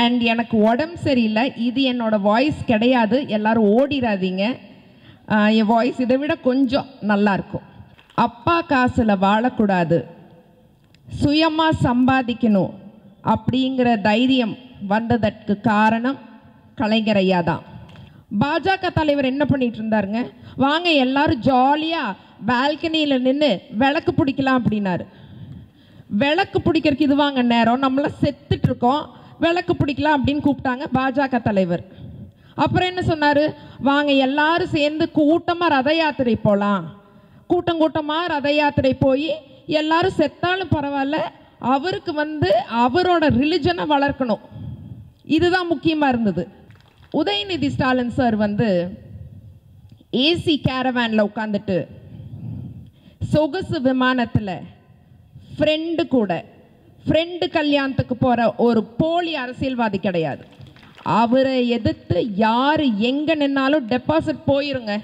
And எனக்கு உடம்பு சரியில்லை, இது என்னோட வாய்ஸ் கிடையாது, எல்லாரும் ஓடிடாதீங்க, என் வாய்ஸ் இதை விட கொஞ்சம் நல்லாயிருக்கும். அப்பா காசில் வாழக்கூடாது, சுயமாக சம்பாதிக்கணும் அப்படிங்கிற தைரியம் வந்ததற்கு காரணம் கலைஞர் ஐயா தான். பாஜக தலைவர் என்ன பண்ணிட்டு இருந்தாருங்க, வாங்க எல்லாரும் ஜாலியாக பால்கனியில் நின்று விளக்கு பிடிக்கலாம் அப்படின்னாரு. விளக்கு பிடிக்கிறதுக்கு இது வாங்க நேரம், நம்மளாம் செத்துட்டு இருக்கோம், விளக்கு பிடிக்கலாம் அப்படின்னு கூப்பிட்டாங்க பாஜக தலைவர். அப்புறம் என்ன சொன்னார், வாங்க எல்லாரும் சேர்ந்து கூட்டமாக ரத யாத்திரை போகலாம். கூட்டம் கூட்டமாக ரத யாத்திரை போய் எல்லாரும் செத்தாலும் பரவாயில்ல, அவருக்கு அவரோட ரிலிஜனை வளர்க்கணும், இதுதான் முக்கியமாக இருந்தது. உதயநிதி ஸ்டாலின் சார் ஏசி கேரவேனில் உட்காந்துட்டு சொகுசு விமானத்தில் ஃப்ரெண்டு கல்யாணத்துக்கு போகிற ஒரு போலி அரசியல்வாதி கிடையாது. அவரை எதிர்த்து யார் எங்கே நின்னாலும் டெபாசிட் போயிருங்க.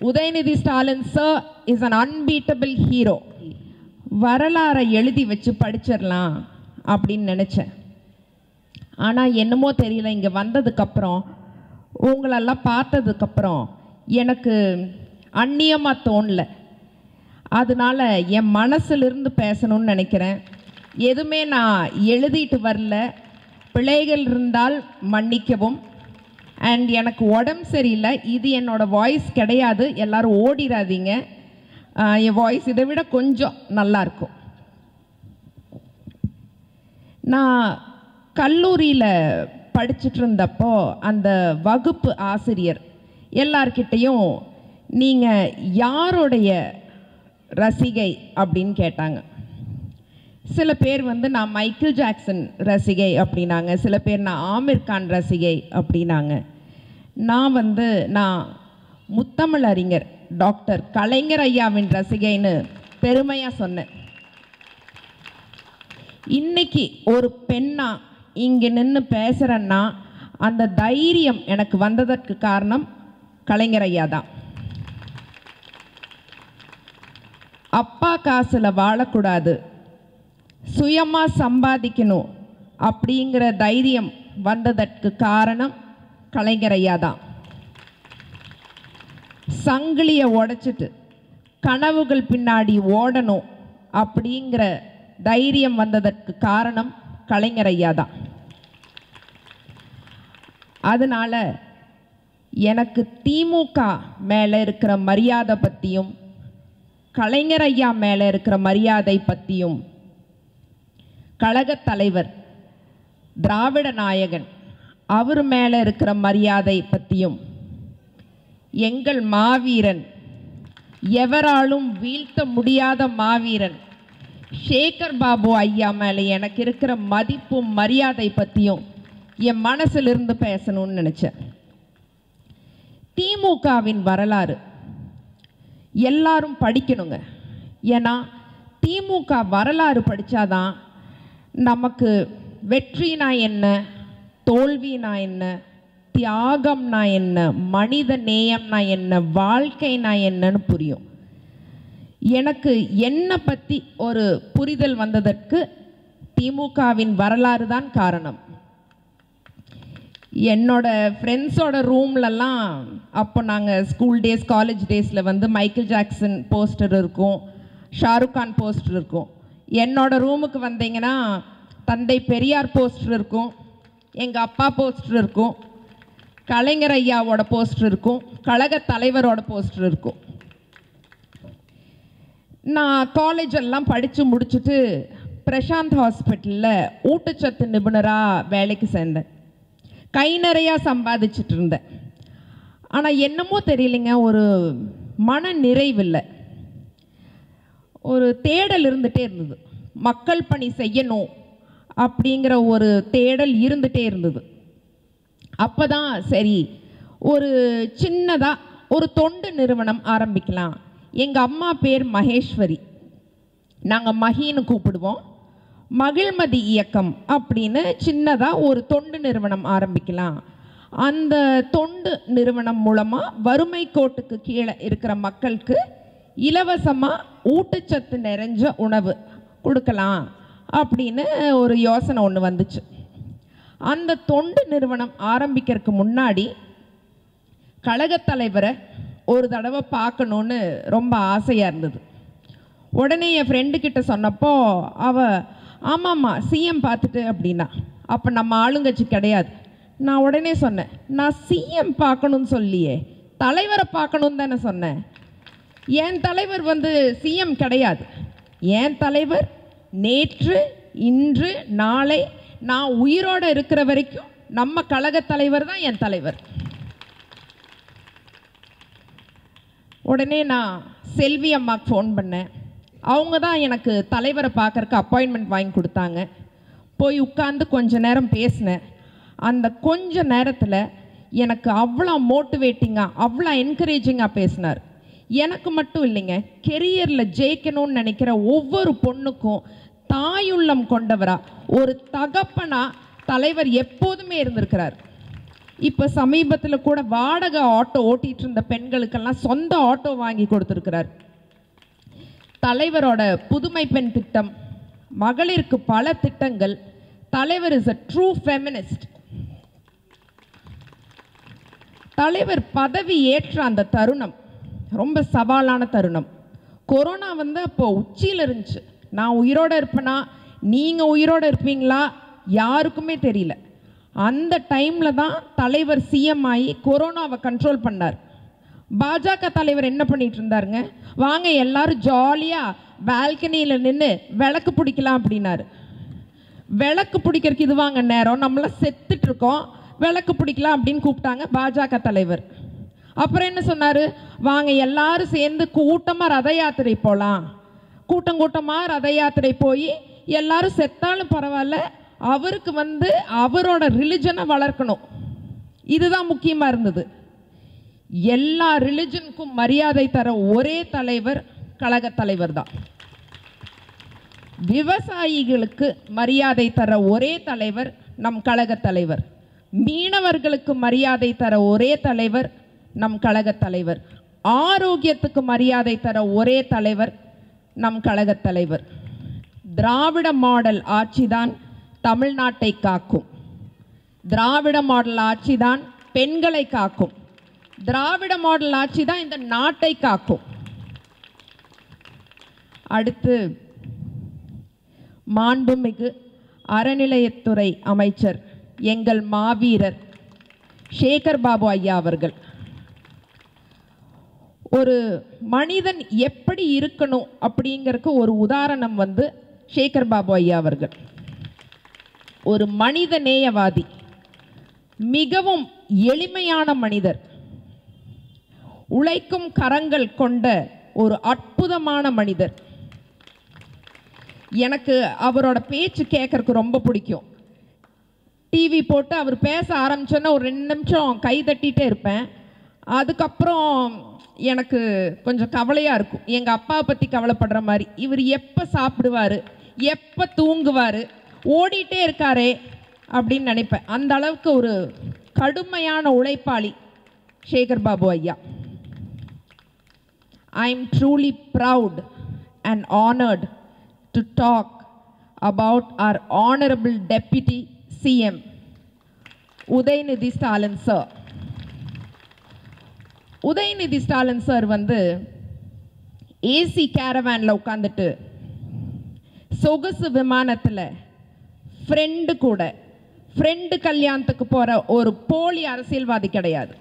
Udhayanidhi Stalin sir is an unbeatable hero. வரலாறை எழுதி வச்சு படிச்சிடலாம் அப்படின்னு நினச்சேன். ஆனால் என்னமோ தெரியல, இங்கே வந்ததுக்கப்புறம் உங்களெல்லாம் பார்த்ததுக்கப்புறம் எனக்கு அந்நியமாக தோணலை. அதனால் என் மனசிலிருந்து பேசணும்னு நினைக்கிறேன். எதுவுமே நான் எழுதிட்டு வரல, பிழைகள் இருந்தால் மன்னிக்கவும். அண்ட் எனக்கு உடம்பு சரியில்லை, இது என்னோடய வாய்ஸ் கிடையாது, எல்லோரும் ஓடிடாதீங்க, என் வாய்ஸ் இதை விட கொஞ்சம் நல்லாயிருக்கும். நான் கல்லூரியில் படிச்சுட்டு இருந்தப்போ அந்த வகுப்பு ஆசிரியர் எல்லார்கிட்டையும் நீங்கள் யாருடைய ரசிகை அப்படின்னு கேட்டாங்க. சில பேர் நான் மைக்கேல் ஜாக்சன் ரசிகை அப்படின்னாங்க, சில பேர் நான் ஆமிர் கான் ரசிகை அப்படின்னாங்க. நான் முத்தமிழ் அறிஞர் டாக்டர் கலைஞர் ஐயாவின் ரசிகைன்னு பெருமையாக சொன்னேன். இன்னைக்கு ஒரு பெண்ணா இங்கே நின்று பேசுகிறேன்னா அந்த தைரியம் எனக்கு வந்ததற்கு காரணம் கலைஞர் ஐயா தான். அப்பா காசில் வாழக்கூடாது, சுயமாக சம்பாதிக்கணும் அப்படிங்கிற தைரியம் வந்ததற்கு காரணம் கலைஞர் ஐயா தான். சங்கிலியை உடைச்சிட்டு கனவுகள் பின்னாடி ஓடணும் அப்படிங்கிற தைரியம் வந்ததற்கு காரணம் கலைஞர் ஐயா தான். அதனால எனக்கு திமுக மேலே இருக்கிற மரியாதை பற்றியும் கலைஞர் ஐயா மேலே இருக்கிற மரியாதை பற்றியும் கழகத் தலைவர் திராவிட நாயகன் அவர் மேலே இருக்கிற மரியாதை பற்றியும் எங்கள் மாவீரன், எவராலும் வீழ்த்த முடியாத மாவீரன் சேகர் பாபு ஐயா மேலே எனக்கு இருக்கிற மதிப்பும் மரியாதை பற்றியும் என் மனசிலிருந்து பேசணும்னு நினச்சேன். திமுகவின் வரலாறு எல்லாரும் படிக்கணுங்க. ஏன்னா திமுக வரலாறு படித்தாதான் நமக்கு வெற்றினா என்ன, தோல்வினா என்ன, தியாகம்னா என்ன, மனித நேயம்னா என்ன, வாழ்க்கைனா என்னன்னு புரியும். எனக்கு என்னை பற்றி ஒரு புரிதல் வந்ததற்கு திமுகவின் வரலாறு தான் காரணம். என்னோட ஃப்ரெண்ட்ஸோட ரூம்லலாம் அப்போ நாங்கள் ஸ்கூல் டேஸ் காலேஜ் டேஸில் மைக்கேல் ஜாக்சன் போஸ்டர் இருக்கும், ஷாருக் கான் போஸ்டர் இருக்கும். என்னோட ரூமுக்கு வந்தீங்கன்னா தந்தை பெரியார் போஸ்டர் இருக்கும், எங்கள் அப்பா போஸ்டர் இருக்கும், கலைஞர் ஐயாவோட போஸ்டர் இருக்கும், கழக தலைவரோட போஸ்டர் இருக்கும். நான் காலேஜ் எல்லாம் படித்து முடிச்சுட்டு பிரசாந்த் ஹாஸ்பிட்டலில் ஊட்டச்சத்து நிபுணராக வேலைக்கு சேர்ந்தேன். கை நிறையா சம்பாதிச்சுட்டு இருந்தேன். ஆனால் என்னமோ தெரியலைங்க, ஒரு மன நிறைவில்லை, ஒரு தேடல் இருந்துகிட்டே இருந்தது. மக்கள் பணி செய்யணும் அப்படிங்கிற ஒரு தேடல் இருந்துகிட்டே இருந்தது. அப்போ தான் சரி ஒரு சின்னதாக ஒரு தொண்டு நிறுவனம் ஆரம்பிக்கலாம். எங்கள் அம்மா பேர் மகேஸ்வரி, நாங்கள் மகின்னு கூப்பிடுவோம். மகிழ்மதி இயக்கம் அப்படின்னு சின்னதாக ஒரு தொண்டு நிறுவனம் ஆரம்பிக்கலாம். அந்த தொண்டு நிறுவனம் மூலமாக வறுமை கோட்டுக்கு கீழே இருக்கிற மக்களுக்கு இலவசமாக ஊட்டச்சத்து நிறைஞ்ச உணவு கொடுக்கலாம் அப்படின்னு ஒரு யோசனை ஒன்று வந்துச்சு. அந்த தொண்டு நிறுவனம் ஆரம்பிக்கிறதுக்கு முன்னாடி கழகத் தலைவரை ஒரு தடவை பார்க்கணுன்னு ரொம்ப ஆசையாக இருந்தது. உடனே என் ஃப்ரெண்டுக்கிட்ட சொன்னப்போ ஆமாம்மா சிஎம் பார்த்துட்டு அப்படின்னா, அப்போ நம்ம ஆளுங்கட்சி கிடையாது. நான் உடனே சொன்னேன், நான் சிஎம் பார்க்கணுன்னு சொல்லியே தலைவரை பார்க்கணுன்னு தானே சொன்னேன். என் தலைவர் சிஎம் கிடையாது. என் தலைவர் நேற்று, இன்று, நாளை, நான் உயிரோடு இருக்கிற வரைக்கும் நம்ம கழக தலைவர் தான் என் தலைவர். உடனே நான் செல்வி அம்மாவுக்கு ஃபோன் பண்ணேன். அவங்க தான் எனக்கு தலைவரை பார்க்கறக்கு அப்பாயின்மெண்ட் வாங்கி கொடுத்தாங்க. போய் உட்காந்து கொஞ்ச நேரம் பேசினேன். அந்த கொஞ்ச நேரத்தில் எனக்கு அவ்வளோ மோட்டிவேட்டிங்காக, அவ்வளோ என்கரேஜிங்காக பேசினார். எனக்கு மட்டும் இல்லைங்க, கெரியரில் ஜெயிக்கணும்னு நினைக்கிற ஒவ்வொரு பொண்ணுக்கும் தாயுள்ளம் கொண்டவரா, ஒரு தகப்பனா தலைவர் எப்போதுமே இருந்திருக்கிறார். இப்போ சமீபத்தில் கூட வாடகை ஆட்டோ ஓட்டிகிட்டு இருந்த பெண்களுக்கெல்லாம் சொந்த ஆட்டோ வாங்கி கொடுத்துருக்கிறார். தலைவரோட புதுமை பெண் திட்டம், மகளிருக்கு பல திட்டங்கள். தலைவர் இஸ் a true feminist. தலைவர் பதவி ஏற்ற அந்த தருணம் ரொம்ப சவாலான தருணம். கொரோனா அப்போ உச்சியில் இருந்துச்சு. நான் உயிரோடு இருப்பேனா, நீங்கள் உயிரோடு இருப்பீங்களா யாருக்குமே தெரியல. அந்த டைமில் தான் தலைவர் சிஎம் ஆகி கொரோனாவை கண்ட்ரோல் பண்ணார். பாஜக தலைவர் என்ன பண்ணிட்டு இருந்தாருங்க, வாங்க எல்லாரும் ஜாலியாக பால்கனியில் நின்று விளக்கு பிடிக்கலாம் அப்படின்னாரு. விளக்கு பிடிக்கிறதுக்கு இது வாங்க நேரம், நம்மளாம் செத்துட்டு இருக்கோம், விளக்கு பிடிக்கலாம் அப்படின்னு கூப்பிட்டாங்க பாஜக தலைவர். அப்புறம் என்ன சொன்னார், வாங்க எல்லாரும் சேர்ந்து கூட்டமாக ரத யாத்திரை போகலாம். கூட்டமாக ரத யாத்திரை போய் எல்லாரும் செத்தாலும் பரவாயில்ல, அவருக்கு அவரோட ரிலிஜனை வளர்க்கணும், இதுதான் முக்கியமாக இருந்தது. எல்லா ரிலிஜனுக்கும் மரியாதை தர ஒரே தலைவர் கழக தலைவர் தான். விவசாயிகளுக்கு மரியாதை தர ஒரே தலைவர் நம் கழக தலைவர். மீனவர்களுக்கு மரியாதை தர ஒரே தலைவர் நம் கழக தலைவர். ஆரோக்கியத்துக்கு மரியாதை தர ஒரே தலைவர் நம் கழக தலைவர். திராவிட மாடல் ஆட்சிதான் தமிழ்நாட்டை காக்கும். திராவிட மாடல் ஆட்சிதான் பெண்களை காக்கும். திராவிட மாடல் ஆட்சி தான் இந்த நாட்டை காக்கும். அடுத்து மாண்புமிகு அறநிலையத்துறை அமைச்சர் எங்கள் மாவீரர் சேகர் பாபு ஐயா அவர்கள், ஒரு மனிதன் எப்படி இருக்கணும் அப்படிங்கிறதுக்கு ஒரு உதாரணம் சேகர் பாபு ஐயா அவர்கள். ஒரு மனித நேயவாதி, மிகவும் எளிமையான மனிதர், உழைக்கும் கரங்கள் கொண்ட ஒரு அற்புதமான மனிதர். எனக்கு அவரோட பேச்சு கேட்கறதுக்கு ரொம்ப பிடிக்கும். டிவி போட்டு அவர் பேச ஆரம்பிச்சோன்னா ஒரு 2 நிமிஷம் கை தட்டிகிட்டே இருப்பேன். அதுக்கப்புறம் எனக்கு கொஞ்சம் கவலையாக இருக்கும், எங்கள் அப்பாவை பற்றி கவலைப்படுற மாதிரி. இவர் எப்போ சாப்பிடுவார், எப்போ தூங்குவார், ஓடிட்டே இருக்காரே அப்படின்னு நினைப்பேன். அந்த அளவுக்கு ஒரு கடுமையான உழைப்பாளி சேகர் பாபு ஐயா. I am truly proud and honored to talk about our Honorable Deputy CM, Udayanidhi Stalin sir. Udayanidhi Stalin sir AC caravanல உட்காந்துட்டு சொகுசு விமானத்தில் ஃப்ரெண்டு கல்யாணத்துக்கு போகிற ஒரு போலி அரசியல்வாதி கிடையாது.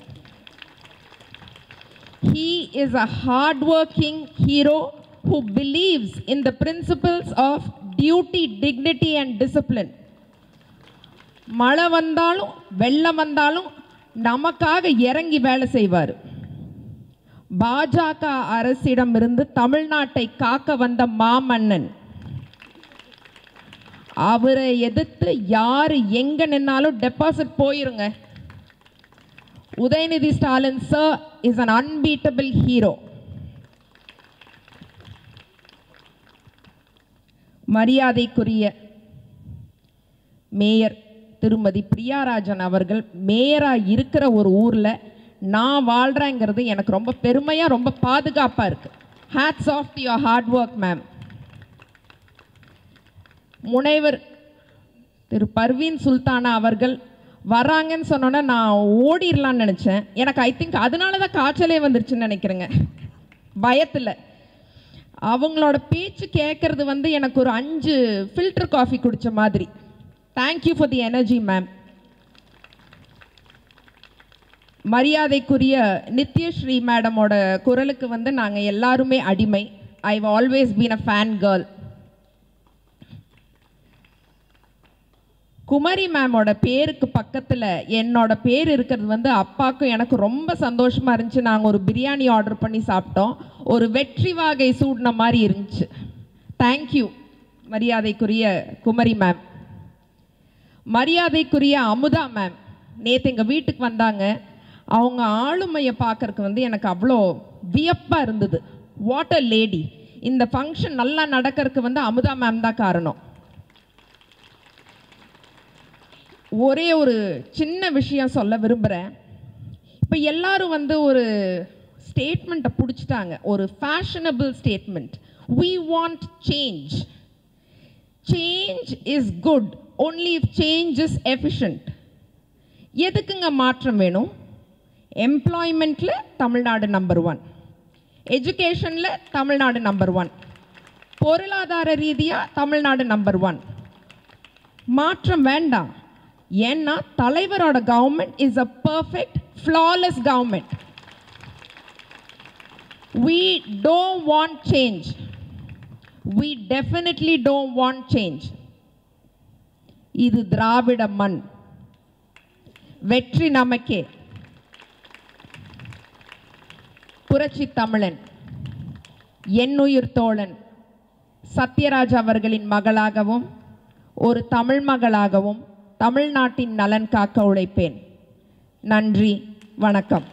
He is a hard-working hero who believes in the principles of duty, dignity and discipline. மழை வந்தாலும் வெள்ளம் வந்தாலும் நமக்காக இறங்கி வேலை செய்வார். பாஜக அரசிடமிருந்து தமிழ்நாட்டை காக்க வந்த மாமன்னன். அவரை எதிர்த்து யார் எங்க நின்னாலும் டெபாசிட் போயிருங்க. Udayanidhi Stalin sir is an unbeatable hero. மரியாதைக்குரிய மேயர் திருமதி பிரியாராஜன் அவர்கள் மேயராக இருக்கிற ஒரு ஊரில் நான் வாழ்கிறேங்கிறது எனக்கு ரொம்ப பெருமையாக, ரொம்ப பாதுகாப்பாக இருக்குது. Hats off to your hard work ma'am. முனைவர் திரு பர்வீன் சுல்தானா அவர்கள் வராங்கன்னு சொன்னோன்னே நான் ஓடிடலான்னு நினச்சேன். எனக்கு ஐ திங்க் அதனால தான் காய்ச்சலே வந்துருச்சுன்னு நினைக்கிறேங்க, பயத்தில். அவங்களோட பேச்சு கேட்குறது வந்து எனக்கு ஒரு 5 ஃபில்டர் காஃபி குடித்த மாதிரி. Thank you for the energy ma'am. மரியாதைக்குரிய நித்யஸ்ரீ மேடமோட குரலுக்கு வந்து நாங்கள் எல்லாருமே அடிமை. I've always been a fan girl. Kumari மேமோட பேருக்கு பக்கத்தில் என்னோட பேர் இருக்கிறது வந்து அப்பாவுக்கும் எனக்கு ரொம்ப சந்தோஷமாக இருந்துச்சு. நாங்கள் ஒரு பிரியாணி ஆர்டர் பண்ணி சாப்பிட்டோம். ஒரு வெற்றி வாகை சூடின மாதிரி இருந்துச்சு. தேங்க்யூ மரியாதைக்குரிய குமரி மேம். மரியாதைக்குரிய அமுதா மேம் நேற்று எங்கள் வீட்டுக்கு வந்தாங்க. அவங்க ஆளுமையை பார்க்கறதுக்கு வந்து எனக்கு அவ்வளோ வியப்பாக இருந்தது. What a lady. இந்த ஃபங்க்ஷன் நல்லா நடக்கிறதுக்கு வந்து அமுதா மேம் தான் காரணம். ஒரே ஒரு சின்ன விஷயம் சொல்ல விரும்புகிறேன். இப்போ எல்லாரும் வந்து ஒரு ஸ்டேட்மெண்ட்டை பிடிச்சிட்டாங்க, ஒரு fashionable statement. We want change. Change is good only if change is efficient. எதுக்குங்க மாற்றம் வேணும்? எம்ப்ளாய்மெண்ட்டில் தமிழ்நாடு நம்பர் 1, எஜுகேஷனில் தமிழ்நாடு நம்பர் 1, பொருளாதார ரீதியாக தமிழ்நாடு நம்பர் 1. மாற்றம் வேண்டாம். ஏன்னா தலைவரோட government is a perfect flawless government. We don't want change. We definitely don't want change. இது திராவிட மண். வெற்றி நமக்கே. புரட்சி தமிழன் என்னுயிர் தோழன் சத்யராஜ் அவர்களின் மகளாகவும் ஒரு தமிழ் மகளாகவும் தமிழ்நாட்டின் நலன் காக்க உழைப்பேன். நன்றி, வணக்கம்.